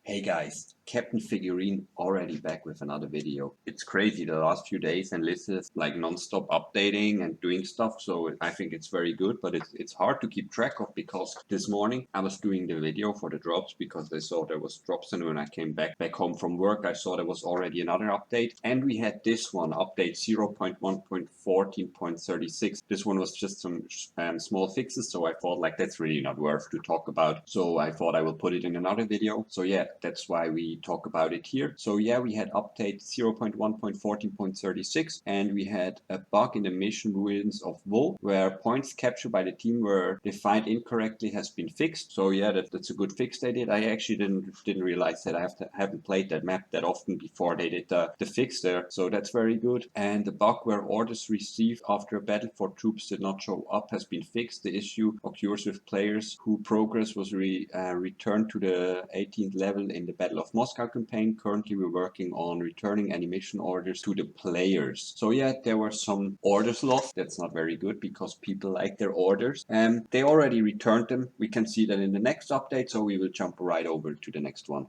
Hey guys, Captain Figureen already back with another video. It's crazy the last few days, Enlisted is like non-stop updating and doing stuff, so I think it's very good, but it's hard to keep track of because this morning I was doing the video for the drops because I saw there was drops, and when I came back home from work I saw there was already another update, and we had this one, update 0.1.14.36. This one was just some small fixes, so I thought like that's really not worth to talk about, so I thought I will put it in another video. So yeah, that's why we talk about it here. So yeah, we had update 0.1.14.36, and we had a bug in the mission Ruins of Woe where points captured by the team were defined incorrectly has been fixed. So yeah, that's a good fix they did. I actually didn't realize that I haven't played that map that often before they did the fix there. So that's very good. And the bug where orders received after a battle for troops did not show up has been fixed. The issue occurs with players whose progress was returned to the 18th level in the Battle of Moscow campaign. Currently we're working on returning animation orders to the players. So yeah, there were some orders lost. That's not very good because people like their orders. They already returned them. We can see that in the next update, so we will jump right over to the next one.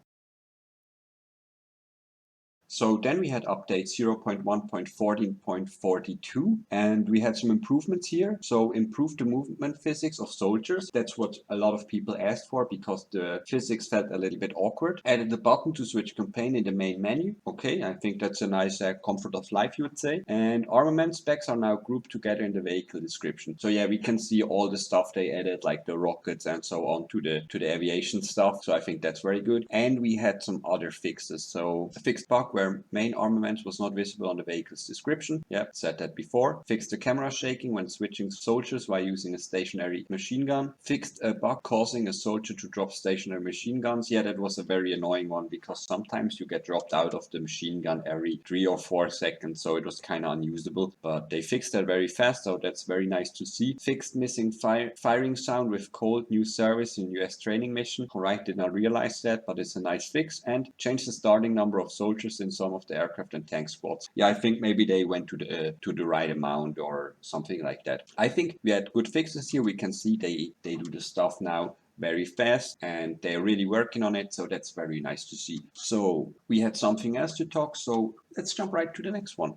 So then we had update 0.1.14.42, and we had some improvements here. So improved the movement physics of soldiers. That's what a lot of people asked for because the physics felt a little bit awkward. Added the button to switch campaign in the main menu. Okay, I think that's a nice comfort of life, you would say. And armament specs are now grouped together in the vehicle description. So yeah, we can see all the stuff they added, like the rockets and so on, to the aviation stuff. So I think that's very good. And we had some other fixes. So a fixed bug where main armament was not visible on the vehicle's description. Yeah, said that before. Fixed the camera shaking when switching soldiers while using a stationary machine gun. Fixed a bug causing a soldier to drop stationary machine guns. Yeah, that was a very annoying one because sometimes you get dropped out of the machine gun every 3 or 4 seconds, so it was kind of unusable, but they fixed that very fast, so that's very nice to see. Fixed missing firing sound with cold new service in US training mission. Alright, did not realize that, but it's a nice fix. And changed the starting number of soldiers in some of the aircraft and tank squads. Yeah, I think maybe they went to the right amount or something like that. I think we had good fixes here. We can see they do the stuff now very fast and they're really working on it, so that's very nice to see. So we had something else to talk, so let's jump right to the next one.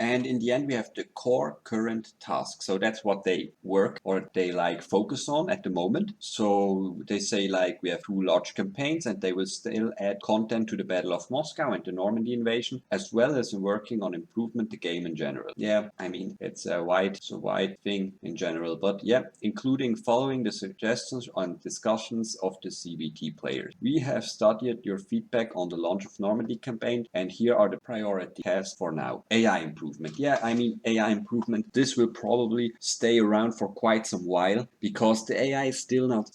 And in the end, we have the core current task. So that's what they work or they like focus on at the moment. So they say like we have 2 large campaigns and they will still add content to the Battle of Moscow and the Normandy invasion, as well as working on improvement the game in general. Yeah, I mean, it's a wide thing in general, but yeah, including following the suggestions and discussions of the CBT players. We have studied your feedback on the launch of Normandy campaign, and here are the priority tasks for now. AI improvement. Yeah, I mean, AI improvement, this will probably stay around for quite some while because the AI is still not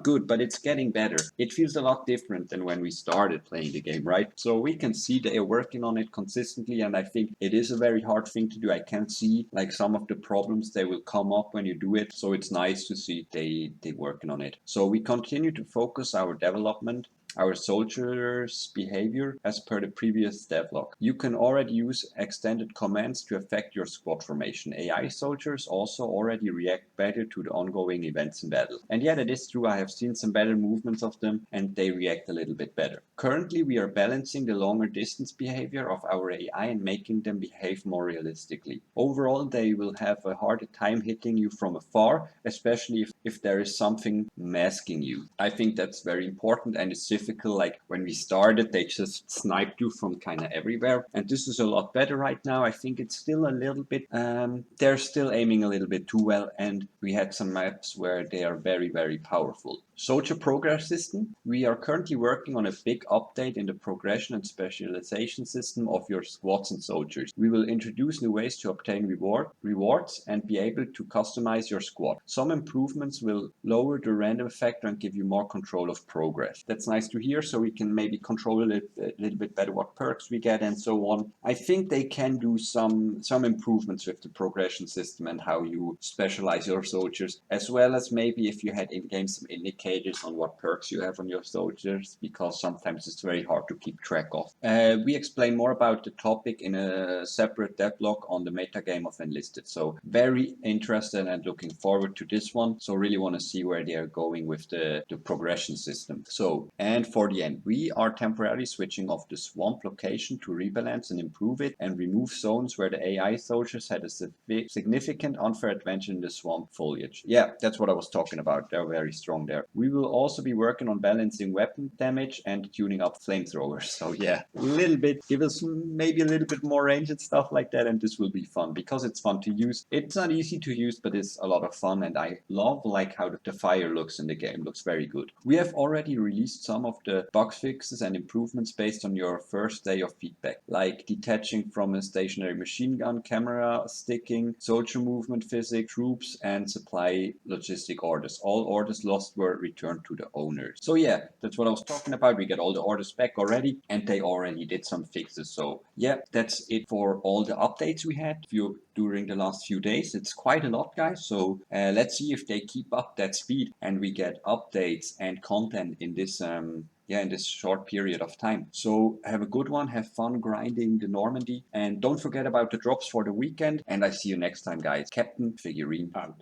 good, but it's getting better. It feels a lot different than when we started playing the game, right? So we can see they are working on it consistently, and I think it is a very hard thing to do. I can see like some of the problems they will come up when you do it, so it's nice to see they working on it. So we continue to focus our development our soldiers' behavior as per the previous devlog. You can already use extended commands to affect your squad formation. AI soldiers also already react better to the ongoing events in battle. And yeah, that is true. I have seen some better movements of them and they react a little bit better. Currently, we are balancing the longer distance behavior of our AI and making them behave more realistically. Overall, they will have a harder time hitting you from afar, especially if there is something masking you. I think that's very important, and it's difficult. Like when we started, they just sniped you from kind of everywhere, and this is a lot better right now. I think it's still a little bit they're still aiming a little bit too well, and we had some maps where they are very, very powerful. Soldier progress system. We are currently working on a big update in the progression and specialization system of your squads and soldiers. We will introduce new ways to obtain rewards and be able to customize your squad. Some improvements will lower the random factor and give you more control of progress. That's nice to hear, so we can maybe control a little bit better what perks we get and so on. I think they can do some improvements with the progression system and how you specialize your soldiers, as well as maybe if you had in-game some indicators indicators on what perks you have on your soldiers, because sometimes it's very hard to keep track of. We explain more about the topic in a separate devlog on the metagame of Enlisted. So very interested and looking forward to this one. So really want to see where they are going with the progression system. So, and for the end, we are temporarily switching off the swamp location to rebalance and improve it and remove zones where the AI soldiers had a significant unfair advantage in the swamp foliage. Yeah, that's what I was talking about. They're very strong there. We will also be working on balancing weapon damage and tuning up flamethrowers. So yeah, a little bit, give us maybe a little bit more range and stuff like that, and this will be fun because it's fun to use. It's not easy to use, but it's a lot of fun, and I love like how the fire looks in the game. Looks very good. We have already released some of the bug fixes and improvements based on your first day of feedback, like detaching from a stationary machine gun, camera sticking, soldier movement physics, troops, and supply logistic orders. All orders lost were returned to the owners. So yeah, that's what I was talking about. We got all the orders back already, and they already did some fixes. So yeah, that's it for all the updates we had during the last few days. It's quite a lot, guys. So let's see if they keep up that speed and we get updates and content in this in this short period of time. So have a good one, have fun grinding the Normandy, and don't forget about the drops for the weekend, and I see you next time, guys. Captain Figureen out.